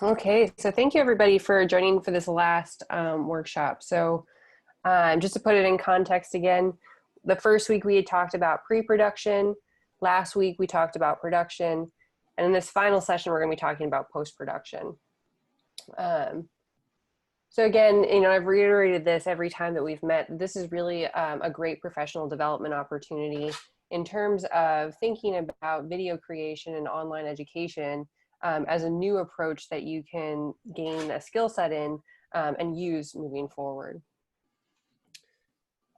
Okay, so thank you everybody for joining for this last workshop. So just to put it in context again, the first week we had talked about pre-production, last week we talked about production, and in this final session we're going to be talking about post-production. So again, I've reiterated this every time that we've met. This is really a great professional development opportunity in terms of thinking about video creation and online education as a new approach that you can gain a skill set in and use moving forward.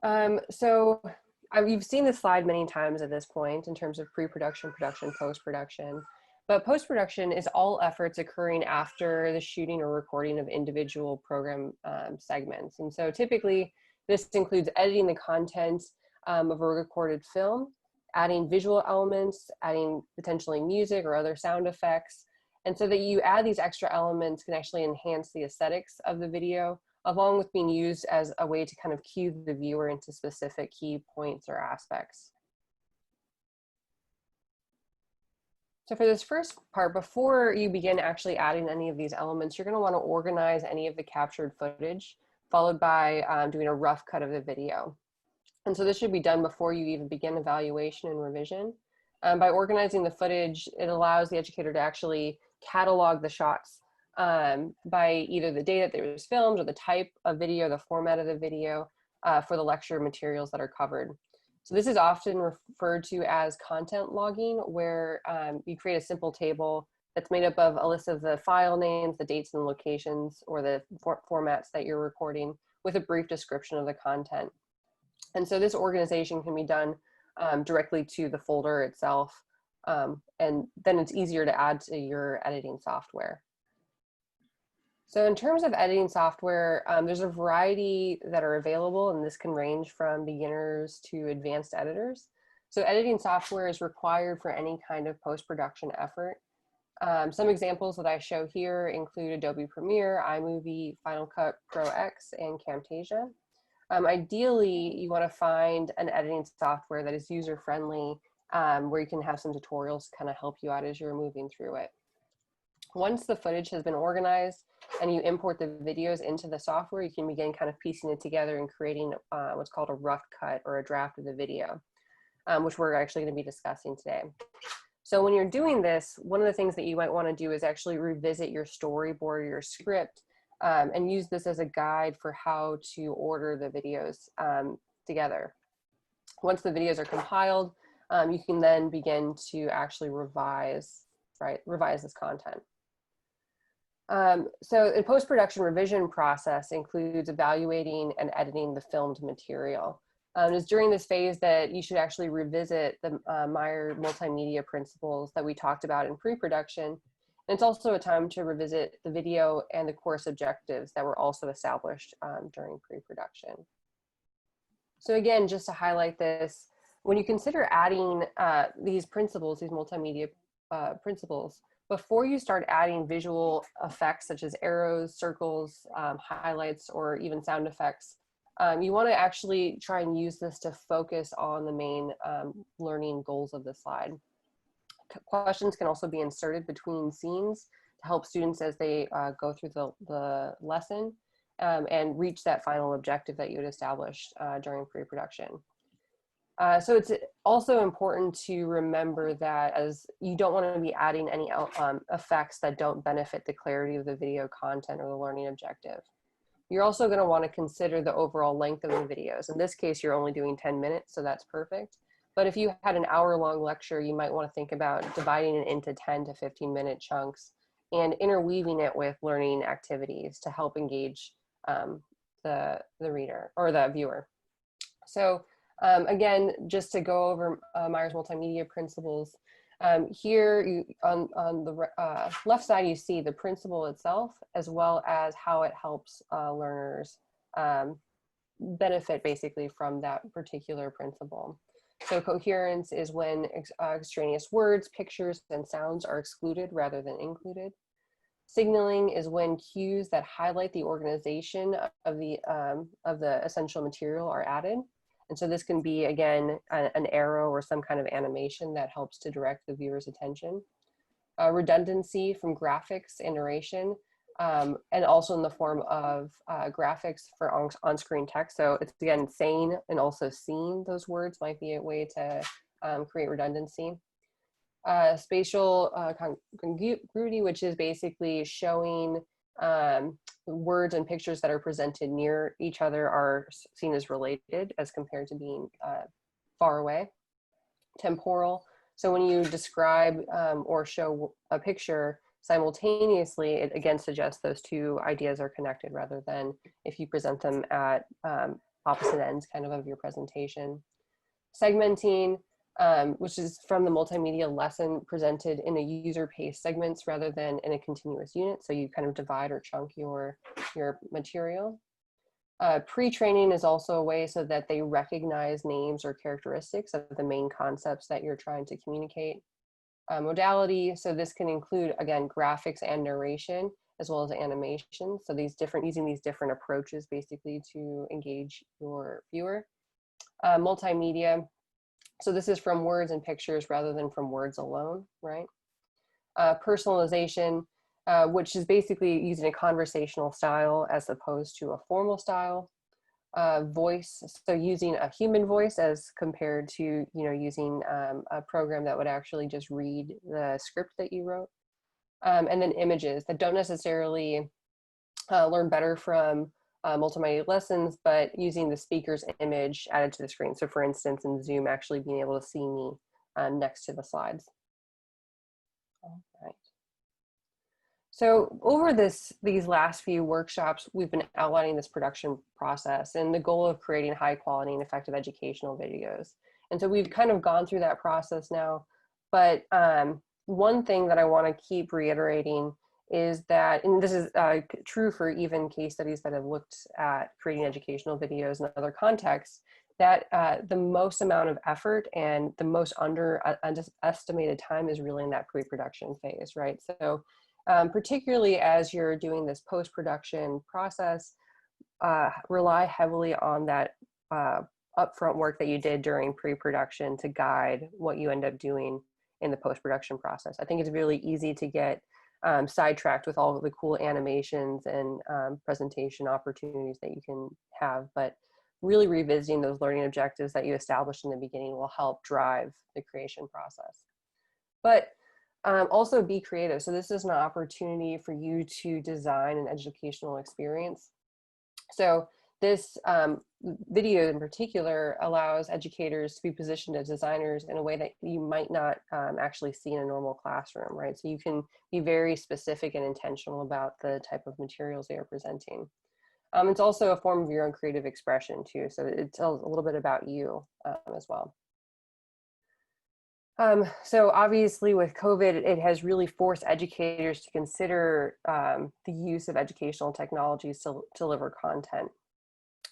You've seen this slide many times at this point in terms of pre-production, production, post-production. But post-production is all efforts occurring after the shooting or recording of individual program segments. And so typically this includes editing the content of a recorded film, adding visual elements, adding potentially music or other sound effects. And so that you add these extra elements can actually enhance the aesthetics of the video, along with being used as a way to kind of cue the viewer into specific key points or aspects. So for this first part, before you begin actually adding any of these elements, you're going to want to organize any of the captured footage, followed by doing a rough cut of the video. And so this should be done before you even begin evaluation and revision. By organizing the footage, it allows the educator to actually catalog the shots by either the date that it was filmed or the type of video, the format of the video for the lecture materials that are covered. So this is often referred to as content logging, where you create a simple table that's made up of a list of the file names, the dates and locations, or the formats that you're recording with a brief description of the content. And so this organization can be done directly to the folder itself, and then it's easier to add to your editing software. So in terms of editing software, there's a variety that are available, and this can range from beginners to advanced editors. So editing software is required for any kind of post-production effort. Some examples that I show here include Adobe Premiere, iMovie, Final Cut Pro X, and Camtasia. Ideally, you want to find an editing software that is user-friendly, where you can have some tutorials to kind of help you out as you're moving through it. Once the footage has been organized and you import the videos into the software, you can begin kind of piecing it together and creating what's called a rough cut or a draft of the video, which we're actually going to be discussing today. So when you're doing this, one of the things that you might want to do is actually revisit your storyboard or your script and use this as a guide for how to order the videos together. Once the videos are compiled, you can then begin to actually revise this content. So the post-production revision process includes evaluating and editing the filmed material. It's during this phase that you should actually revisit the Meyer multimedia principles that we talked about in pre-production. And it's also a time to revisit the video and the course objectives that were also established during pre-production. So again, just to highlight this, when you consider adding these principles, these multimedia principles, before you start adding visual effects such as arrows, circles, highlights, or even sound effects, you want to actually try and use this to focus on the main learning goals of the slide. Questions can also be inserted between scenes to help students as they go through the lesson and reach that final objective that you had established during pre-production. So it's also important to remember that as you don't want to be adding any effects that don't benefit the clarity of the video content or the learning objective. You're also going to want to consider the overall length of the videos. In this case, you're only doing 10 minutes, so that's perfect. But if you had an hour-long lecture, you might want to think about dividing it into 10 to 15-minute chunks and interweaving it with learning activities to help engage the reader or the viewer. So again, just to go over Meyer's multimedia principles, here on the left side, you see the principle itself, as well as how it helps learners benefit basically from that particular principle. So coherence is when extraneous words, pictures, and sounds are excluded rather than included. Signaling is when cues that highlight the organization of the essential material are added. And so this can be, again, an arrow or some kind of animation that helps to direct the viewer's attention. redundancy from graphics and narration, and also in the form of graphics for on-screen text. So it's, again, saying and also seeing those words might be a way to create redundancy. Spatial congruity, which is basically showing words and pictures that are presented near each other are seen as related as compared to being far away. Temporal, so when you describe or show a picture simultaneously, it again suggests those two ideas are connected rather than if you present them at opposite ends kind of your presentation. Segmenting, which is from the multimedia lesson, presented in a user-paced segments rather than in a continuous unit. So you kind of divide or chunk your material. Pre-training is also a way so that they recognize names or characteristics of the main concepts that you're trying to communicate. Modality, so this can include, again, graphics and narration, as well as animation. So using these different approaches basically to engage your viewer. Multimedia, so this is from words and pictures rather than from words alone, right? Personalization, which is basically using a conversational style as opposed to a formal style. Voice, so using a human voice as compared to using a program that would actually just read the script that you wrote. And then images that don't necessarily learn better from multimedia lessons, but using the speaker's image added to the screen. So for instance, in Zoom, actually being able to see me next to the slides. All right. So over these last few workshops, we've been outlining this production process and the goal of creating high quality and effective educational videos. And so we've kind of gone through that process now, but one thing that I want to keep reiterating is that, and this is true for even case studies that have looked at creating educational videos in other contexts, that the most amount of effort and the most underestimated time is really in that pre-production phase, right? So particularly as you're doing this post-production process, rely heavily on that upfront work that you did during pre-production to guide what you end up doing in the post-production process. I think it's really easy to get sidetracked with all of the cool animations and presentation opportunities that you can have, but really revisiting those learning objectives that you established in the beginning will help drive the creation process. But also be creative. So this is an opportunity for you to design an educational experience. So this video in particular allows educators to be positioned as designers in a way that you might not actually see in a normal classroom, right? So you can be very specific and intentional about the type of materials they are presenting. It's also a form of your own creative expression too. So it tells a little bit about you as well. So obviously with COVID, it has really forced educators to consider the use of educational technologies to deliver content.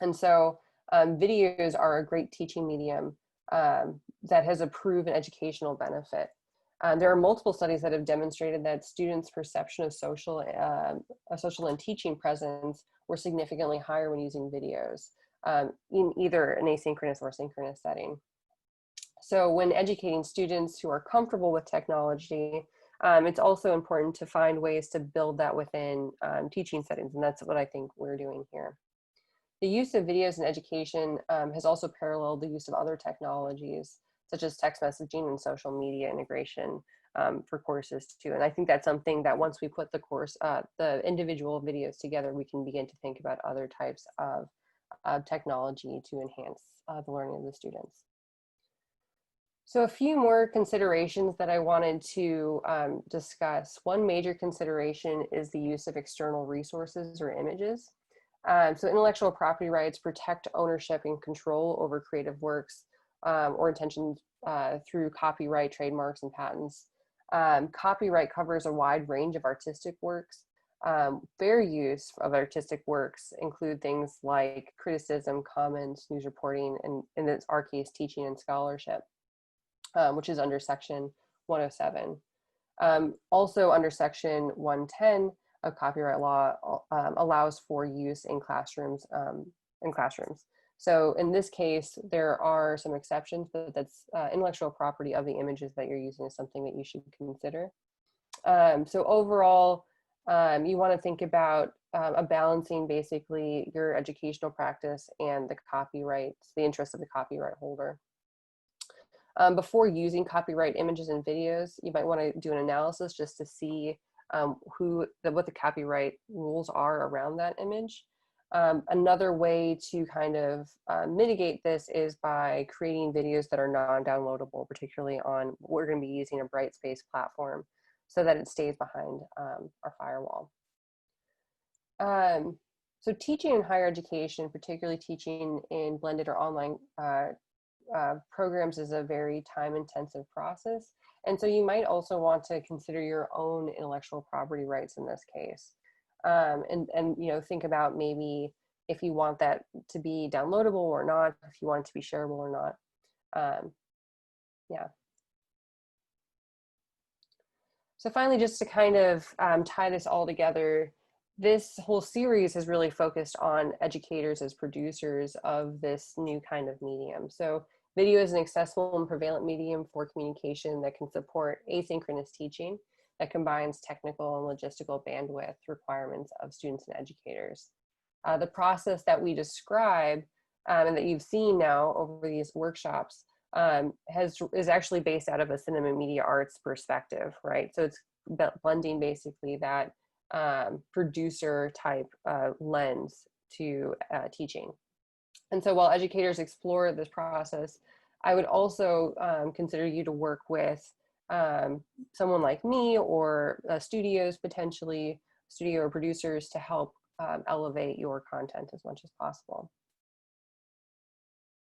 And so videos are a great teaching medium that has a proven educational benefit. There are multiple studies that have demonstrated that students' perception of social and teaching presence were significantly higher when using videos in either an asynchronous or synchronous setting. So when educating students who are comfortable with technology, it's also important to find ways to build that within teaching settings, and that's what I think we're doing here. The use of videos in education has also paralleled the use of other technologies, such as text messaging and social media integration for courses too. And I think that's something that once we put the individual videos together, we can begin to think about other types of technology to enhance the learning of the students. So a few more considerations that I wanted to discuss. One major consideration is the use of external resources or images. So intellectual property rights protect ownership and control over creative works or intentions through copyright, trademarks, and patents. Copyright covers a wide range of artistic works. Fair use of artistic works include things like criticism, comments, news reporting, and in our case, teaching and scholarship. Which is under section 107. Also under section 110 of copyright law allows for use in classrooms. So in this case, there are some exceptions, but that's intellectual property of the images that you're using is something that you should consider. So overall, you want to think about a balancing basically your educational practice and the copyrights, the interests of the copyright holder. Before using copyright images and videos, you might want to do an analysis just to see what the copyright rules are around that image. Another way to kind of mitigate this is by creating videos that are non-downloadable, particularly on, we're going to be using a Brightspace platform so that it stays behind our firewall. So teaching in higher education, particularly teaching in blended or online programs, is a very time-intensive process. And so you might also want to consider your own intellectual property rights in this case. And you know, think about maybe if you want that to be downloadable or not, if you want it to be shareable or not. Yeah. So finally, just to kind of tie this all together, this whole series has really focused on educators as producers of this new kind of medium. So video is an accessible and prevalent medium for communication that can support asynchronous teaching that combines technical and logistical bandwidth requirements of students and educators. The process that we describe and that you've seen now over these workshops is actually based out of a cinema media arts perspective, right? So it's blending basically that producer type lens to teaching. And so while educators explore this process, I would also consider you to work with someone like me or studios, potentially studio or producers, to help elevate your content as much as possible.